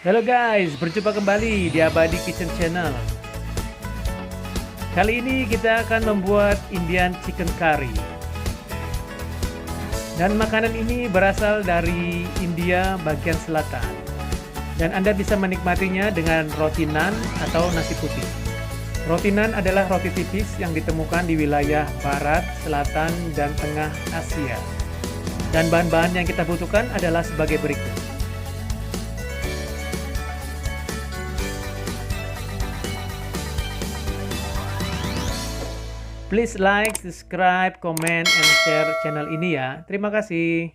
Halo guys, berjumpa kembali di Abadi Kitchen Channel. Kali ini kita akan membuat Indian Chicken Curry. Dan makanan ini berasal dari India bagian selatan. Dan Anda bisa menikmatinya dengan roti naan atau nasi putih. Roti naan adalah roti tipis yang ditemukan di wilayah barat, selatan, dan tengah Asia. Dan bahan-bahan yang kita butuhkan adalah sebagai berikut. Please like, subscribe, comment, and share channel ini ya. Terima kasih.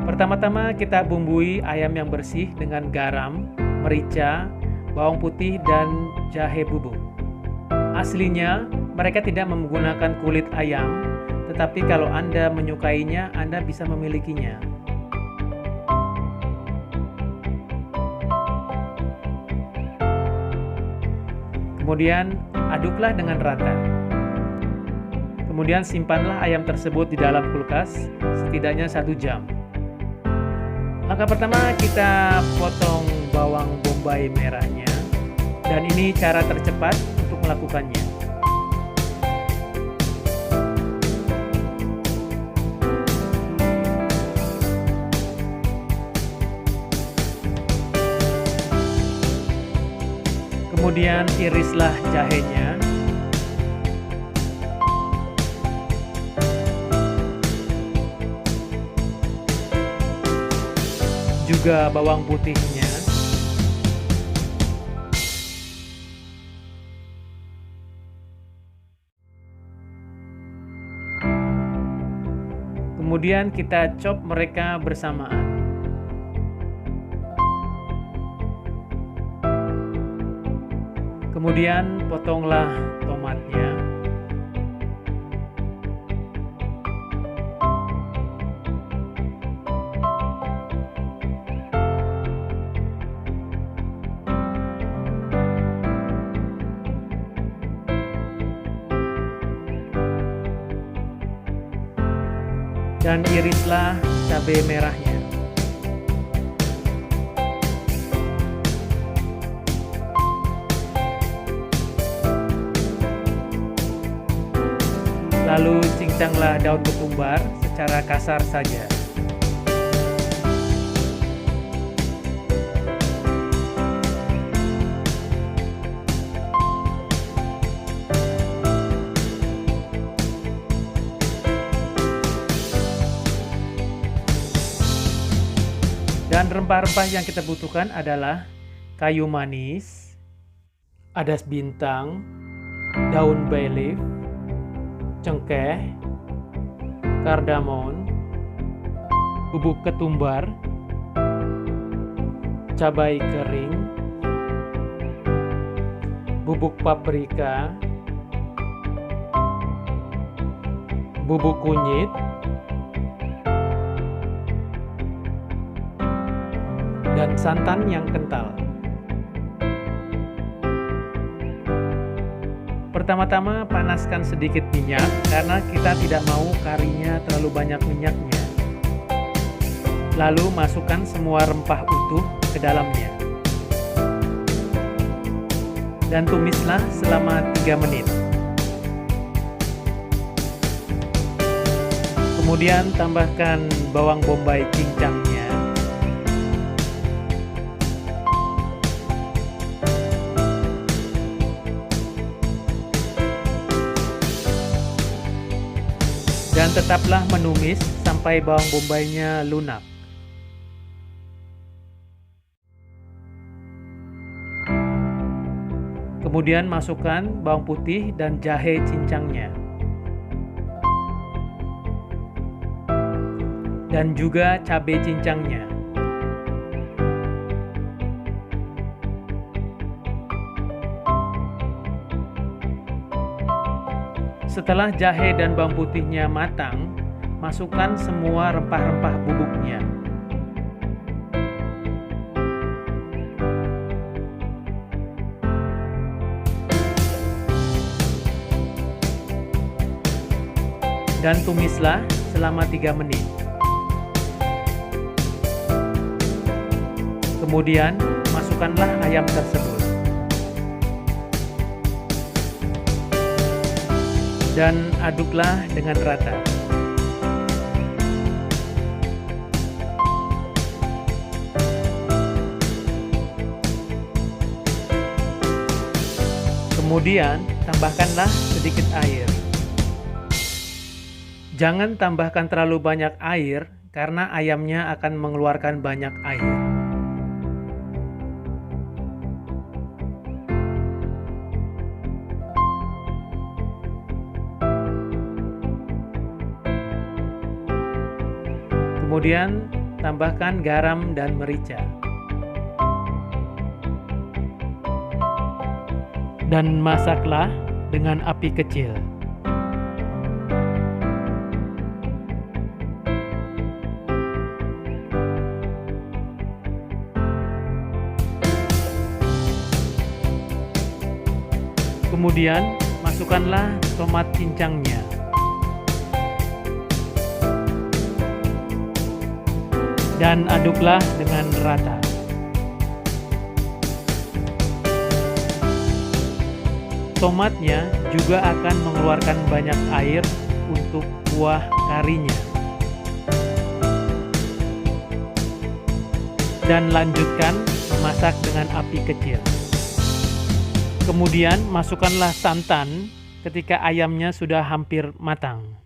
Pertama-tama kita bumbui ayam yang bersih dengan garam, merica, bawang putih, dan jahe bubuk. Aslinya, mereka tidak menggunakan kulit ayam, tetapi kalau Anda menyukainya, Anda bisa memilikinya. Kemudian aduklah dengan rata. Kemudian simpanlah ayam tersebut di dalam kulkas setidaknya 1 jam. Langkah pertama kita potong bawang bombay merahnya. Dan ini cara tercepat untuk melakukannya. Kemudian irislah jahenya. Juga bawang putihnya. Kemudian kita chop mereka bersamaan. Kemudian potonglah tomatnya. Dan irislah cabai merahnya. Lalu cincanglah daun ketumbar secara kasar saja. Dan rempah-rempah yang kita butuhkan adalah kayu manis, adas bintang, daun bay leaf, cengkeh, kardamon, bubuk ketumbar, cabai kering, bubuk paprika, bubuk kunyit, dan santan yang kental. Pertama-tama panaskan sedikit minyak karena kita tidak mau karinya terlalu banyak minyaknya. Lalu masukkan semua rempah utuh ke dalamnya. Dan tumislah selama 3 menit. Kemudian tambahkan bawang bombay cincangnya. Dan tetaplah menumis sampai bawang bombaynya lunak. Kemudian masukkan bawang putih dan jahe cincangnya. Dan juga cabai cincangnya. Setelah jahe dan bawang putihnya matang, masukkan semua rempah-rempah bubuknya. Dan tumislah selama 3 menit. Kemudian, masukkanlah ayam tersebut. Dan aduklah dengan rata. Kemudian, tambahkanlah sedikit air. Jangan tambahkan terlalu banyak air, karena ayamnya akan mengeluarkan banyak air. Kemudian, tambahkan garam dan merica. Dan masaklah dengan api kecil. Kemudian, masukkanlah tomat cincangnya. Dan aduklah dengan rata. Tomatnya juga akan mengeluarkan banyak air untuk kuah karinya. Dan lanjutkan memasak dengan api kecil. Kemudian masukkanlah santan ketika ayamnya sudah hampir matang.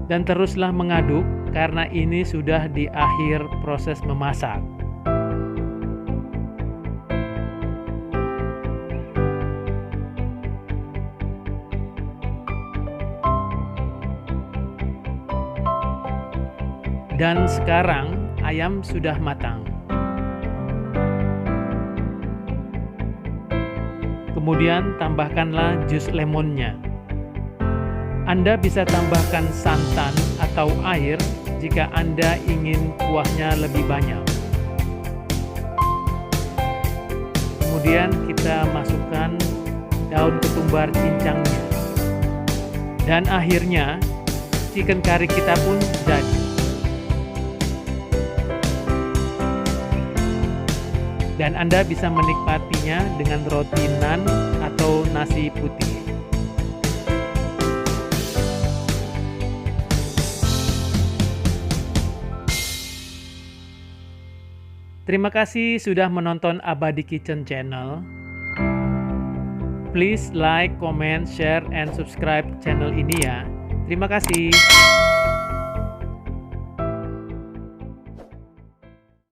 Dan teruslah mengaduk karena ini sudah di akhir proses memasak. Dan sekarang ayam sudah matang. Kemudian tambahkanlah jus lemonnya. Anda bisa tambahkan santan atau air jika Anda ingin kuahnya lebih banyak. Kemudian kita masukkan daun ketumbar cincangnya. Dan akhirnya chicken curry kita pun jadi. Dan Anda bisa menikmatinya dengan roti nan atau nasi putih. Terima kasih sudah menonton Abadi Kitchen Channel. Please like, comment, share, and subscribe channel ini ya. Terima kasih.